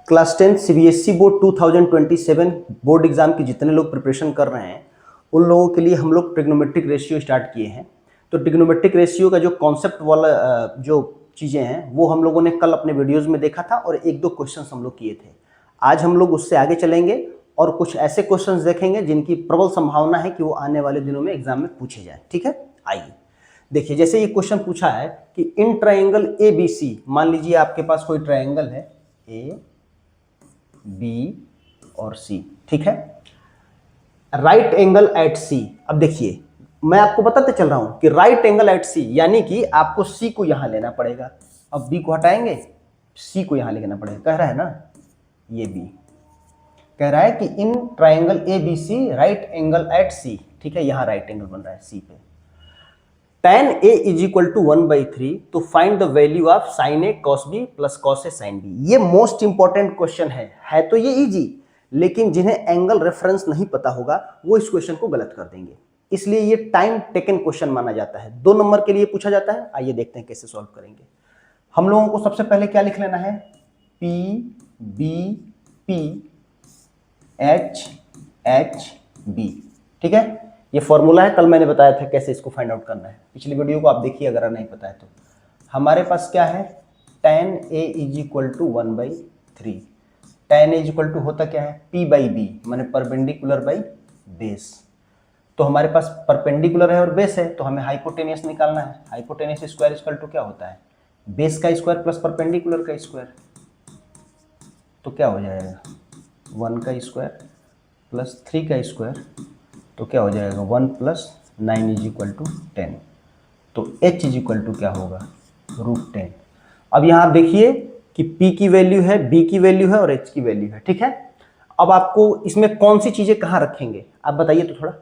Class 10 CBSE board 2027 board exam की जितने लोग प्रिपरेशन कर रहे हैं उन लोगों के लिए हम लोग ट्रिग्नोमेट्रिक रेशियो स्टार्ट किए हैं। तो ट्रिग्नोमेट्रिक रेशियो का जो कॉन्सेप्ट वाला जो चीज़ें हैं वो हम लोगों ने कल अपने वीडियोज़ में देखा था और एक दो क्वेश्चंस हम लोग किए थे। आज हम लोग उससे आगे चलेंगे और कुछ ऐसे क्वेश्चंस देखेंगे जिनकी प्रबल संभावना है कि वो आने वाले दिनों में एग्जाम में पूछे जाए। ठीक है, आइए देखिए। जैसे ये क्वेश्चन पूछा है कि इन ट्राइंगल ए बी सी, मान लीजिए आपके पास कोई ट्राइंगल है ए बी और सी, ठीक है, राइट एंगल एट सी। अब देखिए मैं आपको बताते चल रहा हूं कि राइट एंगल एट सी यानी कि आपको सी को यहां लेना पड़ेगा। अब बी को हटाएंगे, सी को यहां लेना पड़ेगा। कह रहा है ना, ये बी कह रहा है कि in triangle A B C right angle at C, ठीक है, यहां राइट एंगल बन रहा है सी पे। tan A is equal to 1/3 तो find the value of sin A cos B plus cos A sin B। ये मोस्ट इंपॉर्टेंट क्वेश्चन है तो ये इजी, लेकिन जिन्हें एंगल रेफरेंस नहीं पता होगा वो इस क्वेश्चन को गलत कर देंगे, इसलिए ये टाइम टेकन क्वेश्चन माना जाता है। 2 नंबर के लिए पूछा जाता है। आइए देखते हैं कैसे सॉल्व करेंगे। हम लोगों को सबसे पहले क्या लिख लेना है, P B P H H B, ठीक है। ये फॉर्मूला है, कल मैंने बताया था कैसे इसको फाइंड आउट करना है। पिछली वीडियो को आप देखिए अगर नहीं पता है तो। हमारे पास क्या है, tan A is equal to 1/3। tan A is equal to होता क्या है, P बाई बी, माने परपेंडिकुलर बाई बेस। तो हमारे पास परपेंडिकुलर है और बेस है तो हमें हाइपोटेनियस निकालना है। हाइपोटेनियस स्क्वायर इक्वल टू क्या होता है, बेस का स्क्वायर प्लस परपेंडिकुलर का स्क्वायर। तो क्या हो जाएगा, 1 का स्क्वायर प्लस 3 का स्क्वायर, तो क्या हो जाएगा 1 प्लस 9 इज इक्वल टू 10। तो h इज इक्वल टू क्या होगा, √10। अब यहाँ आप देखिए कि p की वैल्यू है, b की वैल्यू है और h की वैल्यू है, ठीक है। अब आपको इसमें कौन सी चीज़ें कहाँ रखेंगे आप बताइए तो थोड़ा।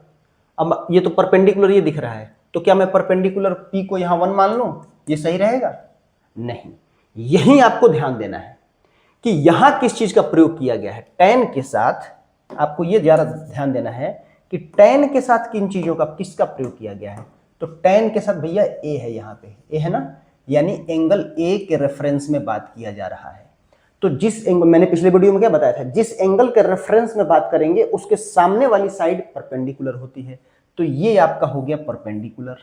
अब ये तो परपेंडिकुलर ये दिख रहा है, तो क्या मैं परपेंडिकुलर p को यहाँ 1 मान लूँ, ये सही रहेगा? नहीं, यही आपको ध्यान देना है कि यहाँ किस चीज़ का प्रयोग किया गया है। tan के साथ आपको ये ज़्यादा ध्यान देना है कि tan के साथ किन चीज़ों का किसका प्रयोग किया गया है। तो tan के साथ भैया a है, यहाँ पे a है ना, यानी एंगल a के रेफरेंस में बात किया जा रहा है। तो जिस एंगल, मैंने पिछले वीडियो में क्या बताया था, जिस एंगल के रेफरेंस में बात करेंगे उसके सामने वाली साइड परपेंडिकुलर होती है। तो ये आपका हो गया परपेंडिकुलर,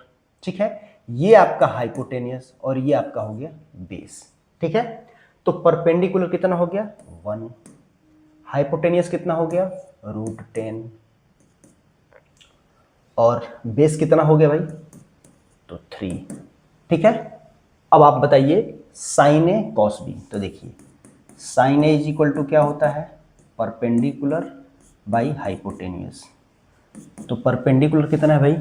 ठीक है, ये आपका हाइपोटेनियस और ये आपका हो गया बेस, ठीक है। तो परपेंडिकुलर कितना हो गया 1, हाइपोटेनियस कितना हो गया √10 और बेस कितना हो गया भाई, तो 3, ठीक है। अब आप बताइए sin A cos B। तो देखिए sin A is equal to क्या होता है, परपेंडिकुलर बाई हाइपोटेनियस। तो परपेंडिकुलर कितना है भाई,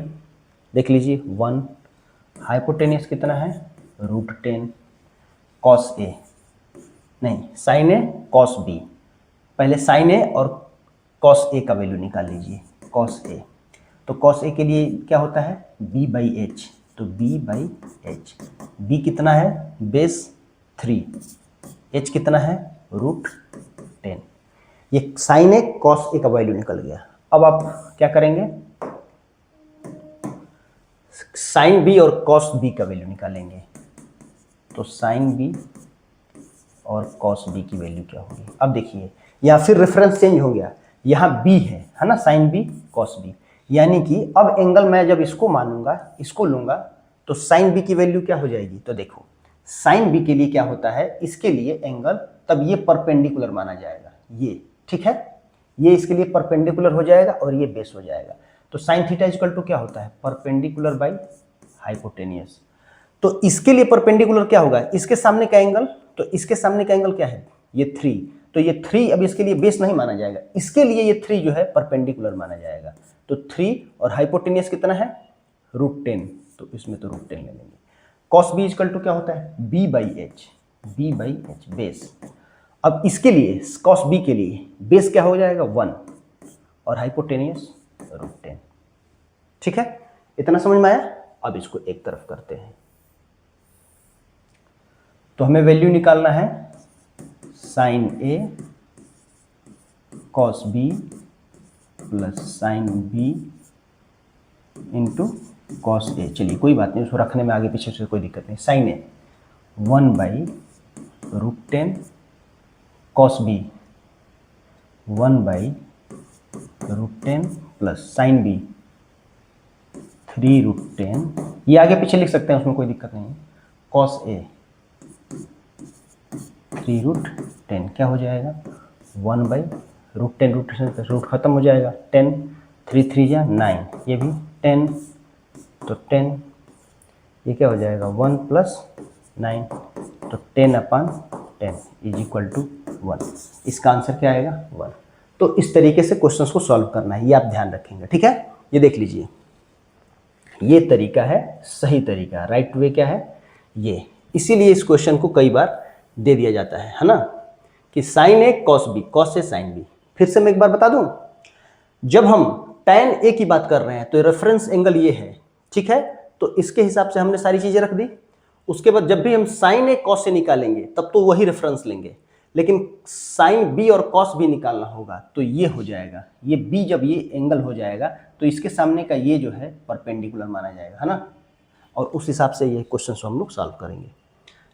देख लीजिए 1, हाइपोटेनियस कितना है √10, cos A नहीं sin A cos B। पहले sin A और cos A का वैल्यू निकाल लीजिए, cos A। तो cos A के लिए क्या होता है B/H, तो B/H। B कितना है बेस 3, H कितना है √10। ये sin A cos A का वैल्यू निकल गया। अब आप क्या करेंगे, sin B और cos B का वैल्यू निकालेंगे। तो sin B और cos B की वैल्यू क्या होगी। अब देखिए यहाँ फिर रेफरेंस चेंज हो गया, यहाँ B है ना, sin B cos B, यानी कि अब एंगल मैं जब इसको मानूंगा, इसको लूंगा, तो sin B की वैल्यू क्या हो जाएगी। तो देखो sin B के लिए क्या होता है, इसके लिए एंगल तब ये परपेंडिकुलर माना जाएगा, ये ठीक है, ये इसके लिए परपेंडिकुलर हो जाएगा और ये बेस हो जाएगा। तो sin थीटा इक्वल टू क्या होता है, परपेंडिकुलर बाई हाइपोटेनियस। तो इसके लिए परपेंडिकुलर क्या होगा, इसके सामने का एंगल, तो इसके सामने का एंगल क्या है ये 3, तो ये 3 अब इसके लिए बेस नहीं माना जाएगा, इसके लिए ये 3 जो है परपेंडिकुलर माना जाएगा। तो 3 और हाइपोटेनियस कितना है √10, तो इसमें तो √10 ले लेंगे। cos B इक्वल टू क्या होता है B/H, B/H बेस। अब इसके लिए cos B के लिए बेस क्या हो जाएगा 1 और हाइपोटेनियस √10, ठीक है। इतना समझ में आया। अब इसको एक तरफ करते हैं, तो हमें वैल्यू निकालना है sin A cos B plus sin B into cos A। चलिए कोई बात नहीं, उसको रखने में आगे पीछे से कोई दिक्कत नहीं। sin A 1/√10 cos B 1/√10 plus sine B 3√10, ये आगे पीछे लिख सकते हैं, उसमें कोई दिक्कत नहीं है। कॉस ए 3√10 क्या हो जाएगा 1/√10, रूट खत्म हो जाएगा, 10 3 3 या 9, ये भी 10, तो 10 ये क्या हो जाएगा 1 + 9, तो 10/10 इज इक्वल टू 1। इसका आंसर क्या आएगा 1। तो इस तरीके से क्वेश्चंस को सॉल्व करना है, ये आप ध्यान रखेंगे, ठीक है। ये देख लीजिए, ये तरीका है सही तरीका, राइट वे क्या है ये। इसीलिए इस क्वेश्चन को कई बार दे दिया जाता है ना, कि sign A cos B, cos A sine B. फिर से मैं एक बार बता दूं, जब हम tan ए की बात कर रहे हैं तो रेफरेंस एंगल ये है, ठीक है। तो इसके हिसाब से हमने सारी चीजें रख दी। उसके बाद जब भी हम साइन ए कॉस ए निकालेंगे तब तो वही रेफरेंस लेंगे, लेकिन साइन बी और कॉस बी निकालना होगा तो ये हो जाएगा, ये बी जब ये एंगल हो जाएगा तो इसके सामने का ये जो है परपेंडिकुलर माना जाएगा, है ना। और उस हिसाब से ये क्वेश्चन हम लोग सॉल्व करेंगे।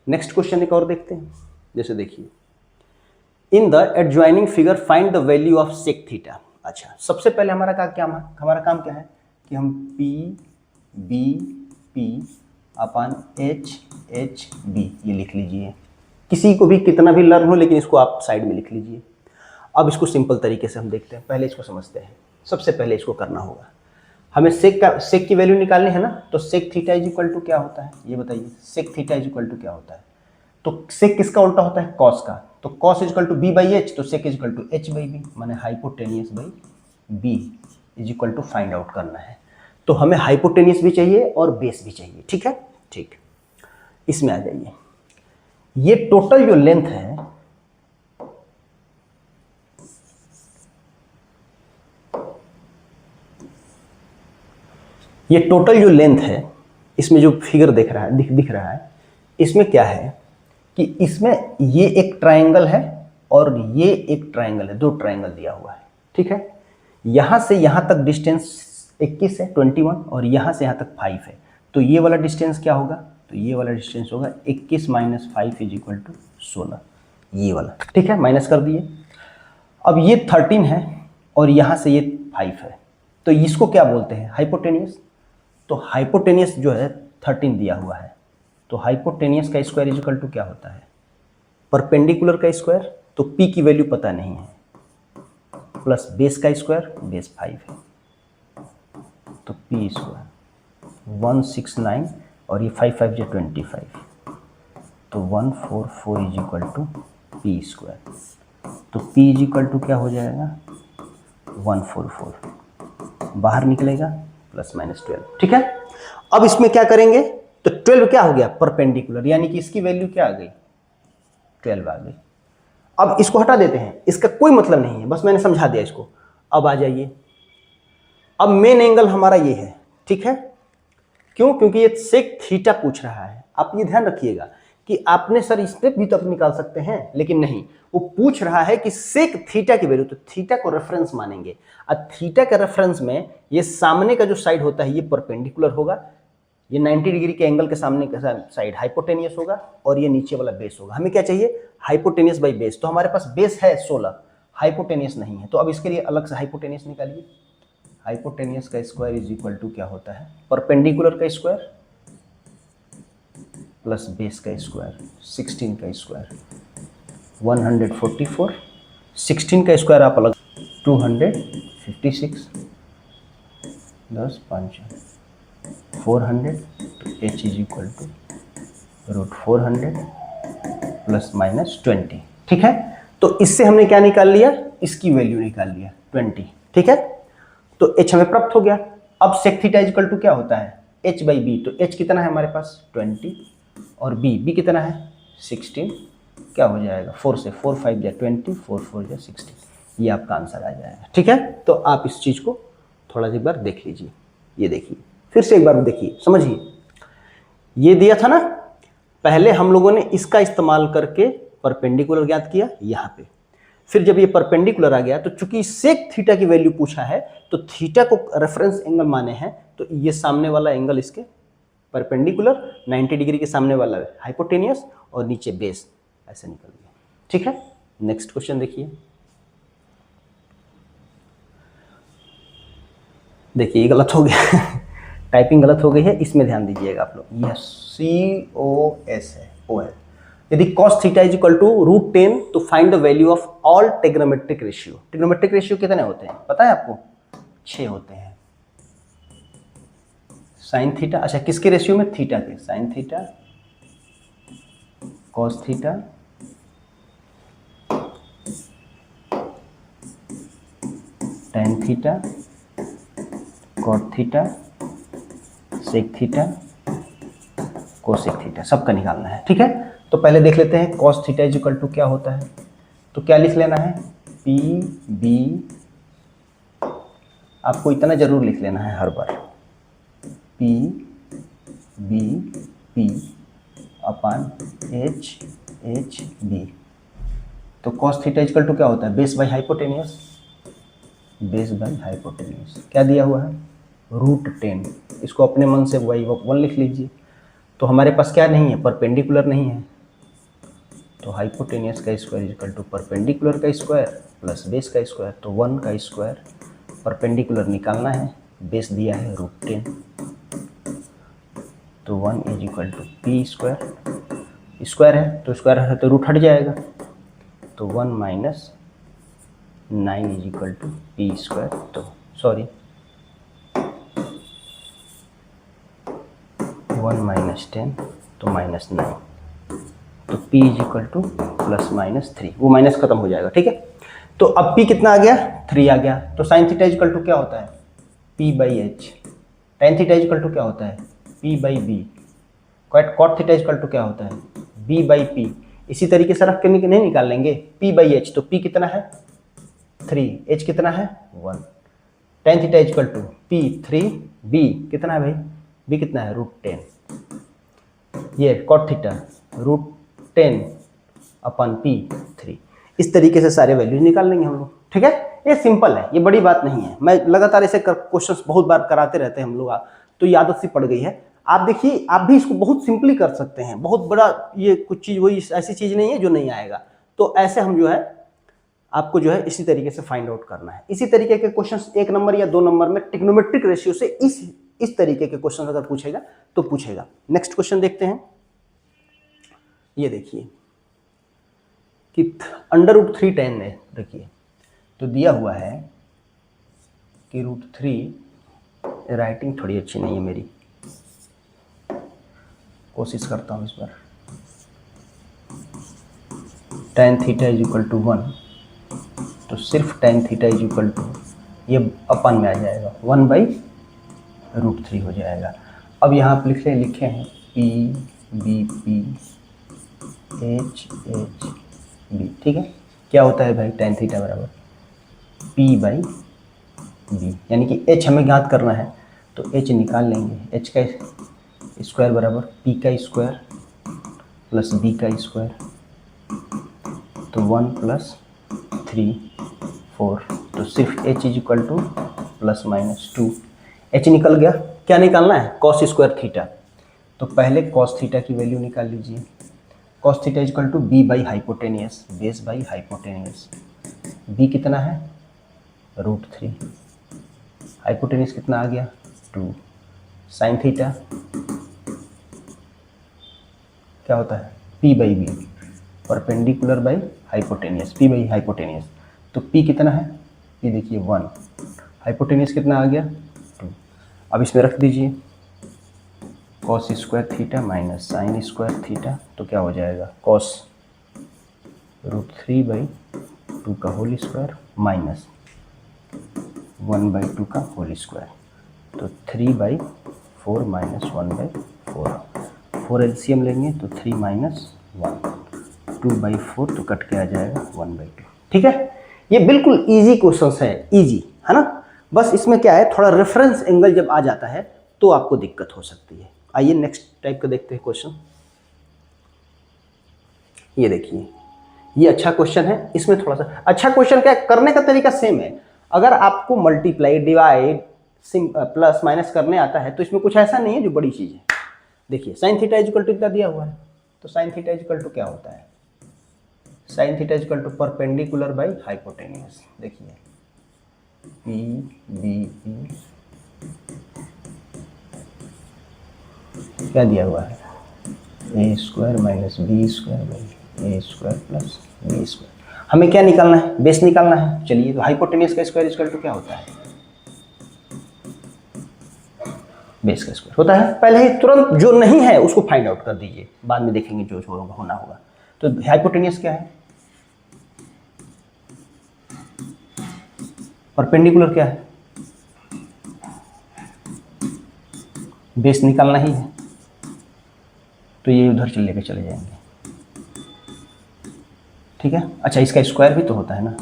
नेक्स्ट क्वेश्चन एक और देखते हैं। जैसे देखिए, in the adjoining figure find the value of sec theta. अच्छा, सबसे पहले हमारा काम क्या है कि हम P/B ये लिख लीजिए। किसी को भी कितना भी लर्न हो, लेकिन इसको आप साइड में लिख लीजिए। अब इसको सिंपल तरीके से हम देखते हैं, पहले इसको समझते हैं। सबसे पहले इसको करना होगा, हमें सेक की वैल्यू निकालनी है ना। तो sec theta is equal to क्या होता है ये बताइए, sec theta is equal to क्या होता है। तो सेक किसका उल्टा होता है, कॉस का। तो cos is equal to B/H, तो सेक इज इक्वल टू H/B, माने hypotenuse by B is equal to find out करना है। तो हमें हाइपोटेनियस भी चाहिए और बेस भी चाहिए, ठीक है। ठीक, इसमें आ जाइए। ये टोटल जो लेंथ है, ये टोटल जो लेंथ है, इसमें जो फिगर दिख रहा है, इसमें क्या है कि इसमें ये एक ट्रायंगल है और ये एक ट्रायंगल है, दो ट्रायंगल दिया हुआ है, ठीक है। यहां से यहां तक डिस्टेंस 21 है 21, और यहां से यहां तक 5 है। तो ये वाला डिस्टेंस क्या होगा, तो ये वाला डिस्टेंस होगा 21 - 5 इज इक्वल टू 16, ये वाला, ठीक है। माइनस कर दिए। अब ये 13 है और यहां से ये 5 है, तो इसको क्या बोलते हैं, हाइपोटेनियस। तो हाइपोटेनियस जो है 13 दिया हुआ है, तो हाइपोटेनियस का स्क्वायर इज इक्वल टू क्या होता है, परपेंडिकुलर का स्क्वायर। तो P की वैल्यू पता नहीं है, प्लस बेस का स्क्वायर, बेस 5 है, तो P स्क्वायर 169, और ये 5 5 × 25, तो 144 is equal to P square. तो P इज इक्वल टू क्या हो जाएगा 144, बाहर निकलेगा ±12, ठीक है। अब इसमें क्या करेंगे, तो 12 क्या हो गया, परपेंडिकुलर, यानी कि इसकी वैल्यू क्या आ गई 12 आ गई। अब इसको हटा देते हैं, इसका कोई मतलब नहीं है, बस मैंने समझा दिया इसको। अब आ जाइए, अब मेन एंगल हमारा ये है, ठीक है। क्यों, क्योंकि ये सेक थीटा पूछ रहा है। आप ये ध्यान रखिएगा कि आपने सर स्टेप भी तो आप निकाल सकते हैं, लेकिन नहीं, वो पूछ रहा है कि सेक थीटा की वैल्यू, तो थीटा को रेफरेंस मानेंगे। अब थीटा के रेफरेंस में ये सामने का जो साइड होता है ये परपेंडिकुलर होगा, ये 90 डिग्री के एंगल के सामने का साइड हाइपोटेनियस होगा, और ये नीचे वाला बेस होगा। हमें क्या चाहिए, हाइपोटेनियस बाई बेस। तो हमारे पास बेस है 16, हाइपोटेनियस नहीं है, तो अब इसके लिए अलग से हाइपोटेनियस निकालिए। हाइपोटेनियस का स्क्वायर इज इक्वल टू क्या होता है, परपेंडिकुलर का स्क्वायर प्लस बेस का स्क्वायर, 16 का स्क्वायर 144, 16 का स्क्वायर आप अलग 256, 10 5 400, तो h इज इक्वल टू √400 ±20, ठीक है। तो इससे हमने क्या निकाल लिया, इसकी वैल्यू निकाल लिया 20, ठीक है। तो h हमें प्राप्त हो गया। अब sec theta is equal to क्या होता है, h/b। तो h कितना है हमारे पास 20, और b कितना है 16, क्या हो जाएगा 4 से 4 5 या 20, 4 4 या 16, ये आपका आंसर आ जाएगा, ठीक है। तो आप इस चीज़ को थोड़ा सी एक बार देख लीजिए। ये देखिए, फिर से एक बार देखिए, समझिए। ये दिया था ना, पहले हम लोगों ने इसका इस्तेमाल करके परपेंडिकुलर ज्ञात किया यहाँ पे। फिर जब ये परपेंडिकुलर आ गया, तो चूंकि सेक थीटा की वैल्यू पूछा है, तो थीटा को रेफरेंस एंगल माने हैं, तो ये सामने वाला एंगल इसके परपेंडिकुलर, 90 डिग्री के सामने वाला हाइपोटेनियस, और नीचे बेस, ऐसे निकल गया, ठीक है। नेक्स्ट क्वेश्चन देखिए, देखिए ये गलत हो गया टाइपिंग गलत हो गई है, इसमें ध्यान दीजिएगा आप लोग। यह COS है, O है। यदि cos theta is equal to √10 तो find the value of all trigonometric ratio. Trigonometric ratio कितने होते हैं पता है आपको? 6 होते हैं। साइन थीटा, अच्छा किसके रेशियो में? थीटा के। Sine theta, cos theta, tan theta, cot theta, sec theta, cosec theta, सबका निकालना है। ठीक है, तो पहले देख लेते हैं cos theta is equal to क्या होता है। तो क्या लिख लेना है? पी बी, आपको इतना जरूर लिख लेना है हर बार, P B P upon H H B. तो cos theta is equal to क्या होता है? Base by hypotenuse, base by hypotenuse. क्या दिया हुआ है? √10। इसको अपने मन से y1 लिख लीजिए। तो हमारे पास क्या नहीं है? परपेंडिकुलर नहीं है, तो हाइपोटेनियस का square is equal to perpendicular का स्क्वायर प्लस बेस का स्क्वायर। तो 1 का स्क्वायर, परपेंडिकुलर निकालना है, बेस दिया है √10, तो 1 is equal to P square. Square है तो स्क्वायर है तो रूट हट जाएगा, तो 1 minus 9 is equal to P square. तो सॉरी 1 माइनस 10 तो माइनस 9, तो p is equal to plus minus 3, वो माइनस खत्म हो जाएगा। ठीक है, तो अब p कितना आ गया? 3 आ गया। तो sine theta is equal to क्या होता है? p by H. Tan theta is equal to क्या होता है? p by B. Cot theta is equal to क्या होता है? b by P. इसी तरीके से रख के नहीं निकाल लेंगे, p बाई एच। तो p कितना है? 3, h कितना है? 1। Tan theta is equal to p 3, b कितना है भाई? b कितना है? √10। ये कॉट थीटा √10 अपन p 3। इस तरीके से सारे वैल्यूज निकाल लेंगे हम लोग। ठीक है, ये सिंपल है, ये बड़ी बात नहीं है। मैं लगातार ऐसे क्वेश्चंस बहुत बार कराते रहते हैं हम लोग, तो ये आदत सी पड़ गई है। आप देखिए, आप भी इसको बहुत सिंपली कर सकते हैं, बहुत बड़ा ये कुछ चीज़ वही ऐसी चीज़ नहीं है जो नहीं आएगा। तो ऐसे हम जो है आपको जो है इसी तरीके से फाइंड आउट करना है। इसी तरीके के क्वेश्चंस 1 नंबर या 2 नंबर में ट्रिग्नोमेट्रिक रेशियो से इस तरीके के क्वेश्चन अगर पूछेगा तो पूछेगा। नेक्स्ट क्वेश्चन देखते हैं। ये देखिए कि √3 tan है, देखिए तो दिया हुआ है कि √3, राइटिंग थोड़ी अच्छी नहीं है मेरी, कोशिश करता हूँ इस बार। tan theta is equal to 1, तो सिर्फ tan theta is equal to ये अपन में आ जाएगा 1 बाई √3 हो जाएगा। अब यहाँ आप लिखे हैं p b p h h b। ठीक है, क्या होता है भाई? tan थीटा बराबर p बाई b, यानी कि h हमें ज्ञात करना है, तो h निकाल लेंगे। h का स्क्वायर बराबर p का स्क्वायर प्लस b का स्क्वायर, तो 1 प्लस 3 4, तो सिर्फ h is equal to plus minus 2। h निकल गया, क्या निकालना है? Cos square theta. तो पहले कॉस थीटा की वैल्यू निकाल लीजिए। Cos theta is equal to b by hypotenuse, base by hypotenuse. b कितना है? √3। हाइपोटेनियस कितना आ गया? 2। साइन थीटा क्या होता है? p by B, perpendicular by hypotenuse, p by hypotenuse. तो p कितना है? p देखिए 1। हाइपोटेनियस कितना आ गया? 2। अब इसमें रख दीजिए cos square theta minus sine square theta, तो क्या हो जाएगा? कॉस √3 बाई 2 का होल स्क्वायर माइनस 1 बाई 2 का होल स्क्वायर, तो 3 बाई 4 माइनस 1 बाई 4। 4 एलसीएम लेंगे तो 3 माइनस 1, 2 बाई 4 तो कट के आ जाएगा 1 बाई 2। ठीक है, ये बिल्कुल इजी क्वेश्चन है, इजी है ना। बस इसमें क्या है, थोड़ा रेफरेंस एंगल जब आ जाता है तो आपको दिक्कत हो सकती है। आइए नेक्स्ट टाइप का देखते हैं क्वेश्चन। ये देखिए, ये अच्छा क्वेश्चन है। इसमें थोड़ा सा अच्छा क्वेश्चन क्या है, करने का तरीका सेम है। अगर आपको मल्टीप्लाई, डिवाइड, प्लस माइनस करने आता है तो इसमें कुछ ऐसा नहीं है जो बड़ी चीज़ है। देखिए sine theta is equal to इतना दिया हुआ है, तो sine theta is equal to क्या होता है? Sine theta equal to perpendicular by hypotenuse. देखिए पी बी ई क्या दिया हुआ है, a square minus B square by a square plus b square. हमें क्या निकालना है, बेस निकालना है। चलिए, तो हाइपोटेनियस का स्क्वायर इक्वल टू क्या होता है, बेस का स्क्वायर होता है। पहले ही तुरंत जो नहीं है उसको फाइंड आउट कर दीजिए, बाद में देखेंगे जो होना होगा। तो हाइपोटेनियस क्या है, परपेंडिकुलर क्या है, बेस निकालना ही है, तो ये उधर लेके चले जाएंगे। ठीक है, अच्छा इसका स्क्वायर भी तो होता है ना,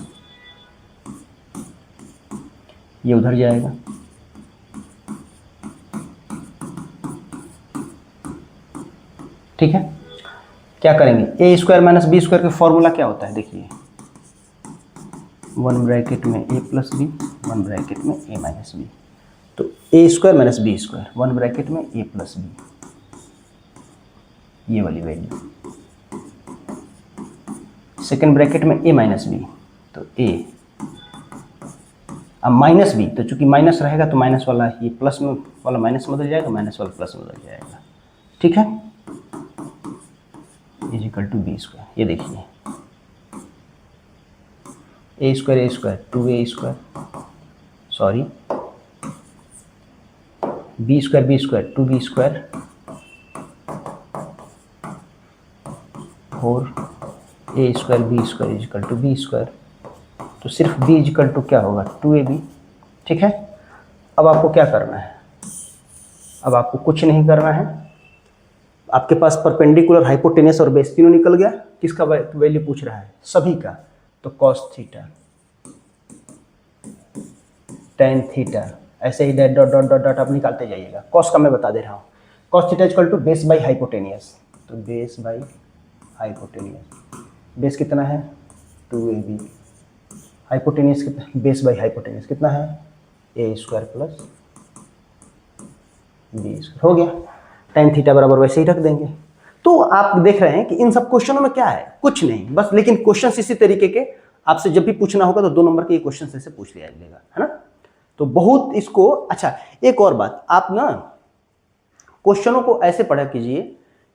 ये उधर जाएगा। ठीक है, क्या करेंगे, ए स्क्वायर माइनस बी स्क्वायर का फॉर्मूला क्या होता है, देखिए 1 ब्रैकेट में ए प्लस बी, 1 ब्रैकेट में ए माइनस बी। तो a square minus B square, 1 bracket में ए प्लस बी, ये वाली वैल्यू। सेकेंड ब्रैकेट में ए माइनस बी, तो ए, अब माइनस बी, तो चूंकि माइनस रहेगा तो माइनस वाला ये प्लस में वाला माइनस में बदल जाएगा, माइनस वाला प्लस में बदल जाएगा। ठीक है, is equal to B square. ये देखिए a square 2a square, sorry b square 2b square और a square b square is equal to B square. तो सिर्फ b इज इक्वल टू क्या होगा, 2ab। ठीक है, अब आपको क्या करना है, अब आपको कुछ नहीं करना है। आपके पास परपेंडिकुलर, हाइपोटेनियस और बेस तीनों निकल गया। किसका वैल्यू पूछ रहा है, सभी का। तो कॉस थीटा, टेन थीटा, ऐसे ही डॉट डॉट डॉट डॉट आप निकालते जाइएगा। कॉस का मैं बता दे रहा हूँ, cos theta equal to base by hypotenuse. तो बेस बाई हाइपोटेनियस, बेस कितना है 2ab, हाइपोटेनियस कितना, बेस बाई हाइपोटेनियस कितना है a square plus b square. हो गया, टेन थीटा बराबर वैसे ही रख देंगे। तो आप देख रहे हैं कि इन सब क्वेश्चनों में क्या है, कुछ नहीं बस, लेकिन क्वेश्चन इसी तरीके के आपसे जब भी पूछना होगा तो 2 नंबर के ये क्वेश्चन ऐसे पूछ लिया जाएगा, है ना। तो बहुत इसको, अच्छा एक और बात, आप ना क्वेश्चनों को ऐसे पढ़ा कीजिए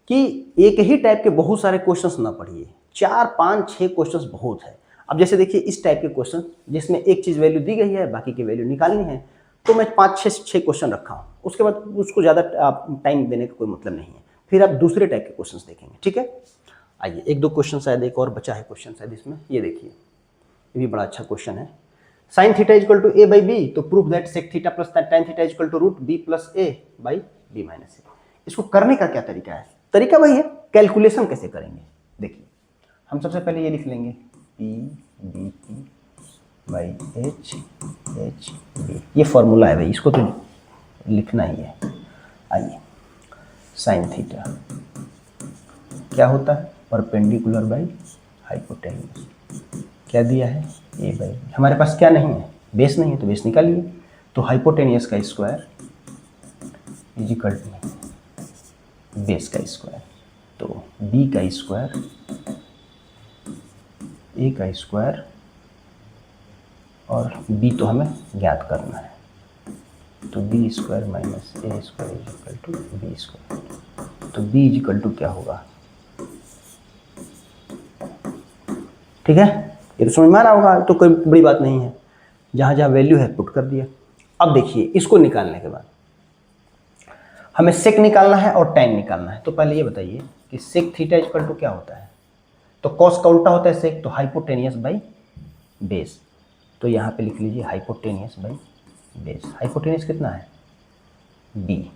कि एक ही टाइप के बहुत सारे क्वेश्चंस ना पढ़िए, 4, 5, 6 क्वेश्चंस बहुत है। अब जैसे देखिए इस टाइप के क्वेश्चन जिसमें एक चीज़ वैल्यू दी गई है, बाकी की वैल्यू निकालनी है, तो मैं 5-6 क्वेश्चन रखा हूँ। उसके बाद उसको ज़्यादा टाइम देने का कोई मतलब नहीं है, फिर आप दूसरे टाइप के क्वेश्चंस देखेंगे। ठीक है, आइए 1-2 क्वेश्चन, शायद एक और बचा है क्वेश्चन शायद इसमें। ये देखिए, ये भी बड़ा अच्छा क्वेश्चन है। Sine theta equal to a by b, तो proof that sec theta plus tan theta equal to root b plus a by b minus a. इसको करने का क्या तरीका है, तरीका वही है, कैलकुलेशन कैसे करेंगे। देखिए हम सबसे पहले ये लिख लेंगे P B P by H B, ये फॉर्मूला है भाई, इसको तो लिखना ही है। आइए, साइन थीटा क्या होता है, परपेंडिकुलर बाई हाइपोटेन्यूज। क्या दिया है, ए बाई बी। हमारे पास क्या नहीं है, बेस नहीं है, तो बेस निकालिए। तो हाइपोटेनियस का square is equal to base का स्क्वायर, तो बी का स्क्वायर, ए का स्क्वायर, और बी तो हमें ज्ञात करना है, तो B square minus A square is equal to B square. तो बी इज इक्वल टू क्या होगा, ठीक है, ये तो समझ में आ रहा होगा, तो कोई बड़ी बात नहीं है, जहाँ जहाँ वैल्यू है पुट कर दिया। अब देखिए इसको निकालने के बाद हमें सेक निकालना है और टाइम निकालना है। तो पहले ये बताइए कि सेक थीटा इक्वल टू क्या होता है, तो कॉस का उल्टा होता है सेक, तो हाइपोटेनियस बाई बेस। तो यहाँ पे लिख लीजिए हाइपोटेनियस बाई बेस। हाइपोटेनियस कितना है बी,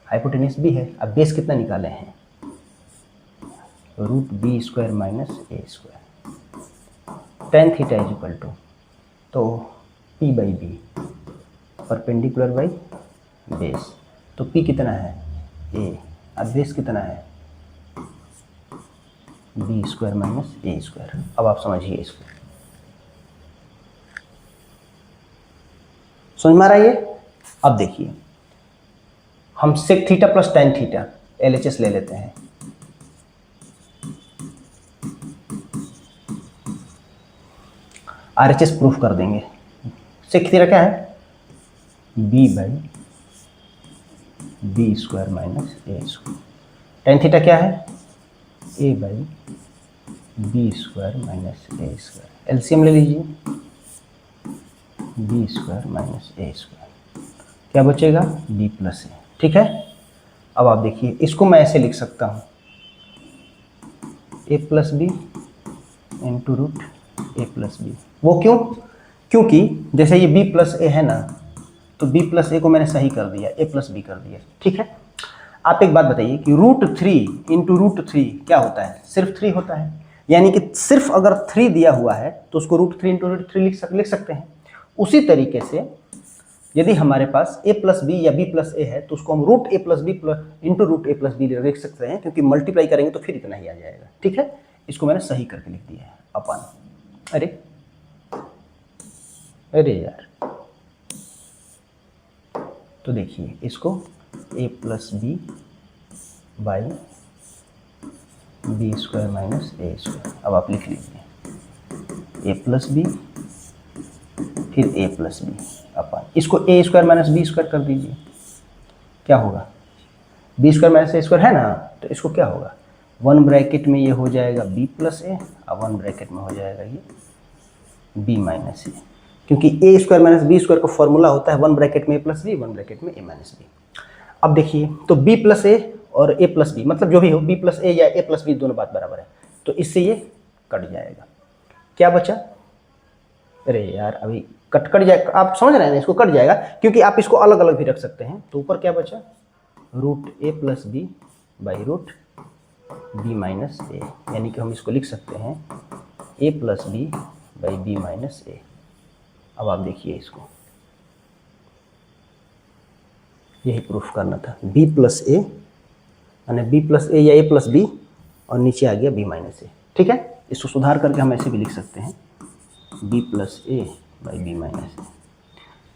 हाइपोटेनियस बी है। अब बेस कितना निकाले हैं, root b square minus A square. Tan theta is equal to, तो P by B, perpendicular by base. तो पी कितना है ए, अब बेस कितना है बी स्क्वायर माइनस ए स्क्वायर। अब आप समझिए इसको, समझ में आ रहा है ये। अब देखिए हम sec theta plus tan theta LHS ले लेते हैं। RHS प्रूफ कर देंगे। सेक थीटा क्या है, b by B square minus A square. Tan theta क्या है, a by B square minus A square. LCM ले लीजिए, बी स्क्वायर माइनस ए स्क्वायर, क्या बचेगा, b प्लस ए। ठीक है, अब आप देखिए इसको मैं ऐसे लिख सकता हूँ, a plus B into root A plus B. वो क्यों, क्योंकि जैसे ये b प्लस ए है ना, तो b प्लस ए को मैंने सही कर दिया, a प्लस बी कर दिया। ठीक है, आप एक बात बताइए कि रूट 3 इंटू रूट 3 क्या होता है, सिर्फ 3 होता है। यानी कि सिर्फ अगर 3 दिया हुआ है तो उसको रूट 3 इंटू रूट 3 लिख सकते हैं। उसी तरीके से यदि हमारे पास a प्लस बी या b प्लस ए है तो उसको हम रूट ए प्लस बी इंटू रूट ए प्लस बी लिख सकते हैं, क्योंकि मल्टीप्लाई करेंगे तो फिर इतना ही आ जाएगा। ठीक है, इसको मैंने सही करके लिख दिया है अपन। अरे यार, तो देखिए इसको a plus B by B square minus A square. अब आप लिख लीजिए a प्लस बी फिर a प्लस बी अपन, इसको a square minus B square कर दीजिए, क्या होगा, बी स्क्वायर माइनस ए स्क्वायर है ना, तो इसको क्या होगा, 1 ब्रैकेट में ये हो जाएगा b प्लस ए और 1 ब्रैकेट में हो जाएगा ये b माइनस ए, क्योंकि a square minus B square का फॉर्मूला होता है 1 ब्रैकेट में a प्लस बी 1 ब्रैकेट में a माइनस बी। अब देखिए तो b प्लस ए और a प्लस बी, मतलब जो भी हो b प्लस ए या a प्लस बी दोनों बात बराबर है, तो इससे ये कट जाएगा। क्या बचा, अरे यार अभी कट जाएगा, आप समझ रहे हैं, इसको कट जाएगा, क्योंकि आप इसको अलग अलग भी रख सकते हैं। तो ऊपर क्या बचा, root A plus B by root b minus a, यानी कि हम इसको लिख सकते हैं a plus B by b minus a. अब आप देखिए इसको, यही प्रूफ करना था, b प्लस ए यानी b प्लस ए या a प्लस बी और नीचे आ गया b माइनस ए। ठीक है, इसको सुधार करके हम ऐसे भी लिख सकते हैं b plus a by b minus a.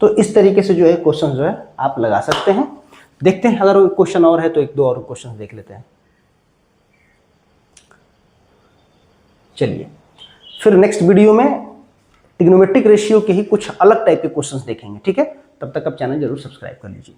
तो इस तरीके से जो है क्वेश्चन जो है आप लगा सकते हैं। देखते हैं अगर क्वेश्चन और है तो एक दो और क्वेश्चन देख लेते हैं। चलिए फिर नेक्स्ट वीडियो में ट्रिग्नोमेट्रिक रेशियो के ही कुछ अलग टाइप के क्वेश्चंस देखेंगे। ठीक है, तब तक आप चैनल जरूर सब्सक्राइब कर लीजिए।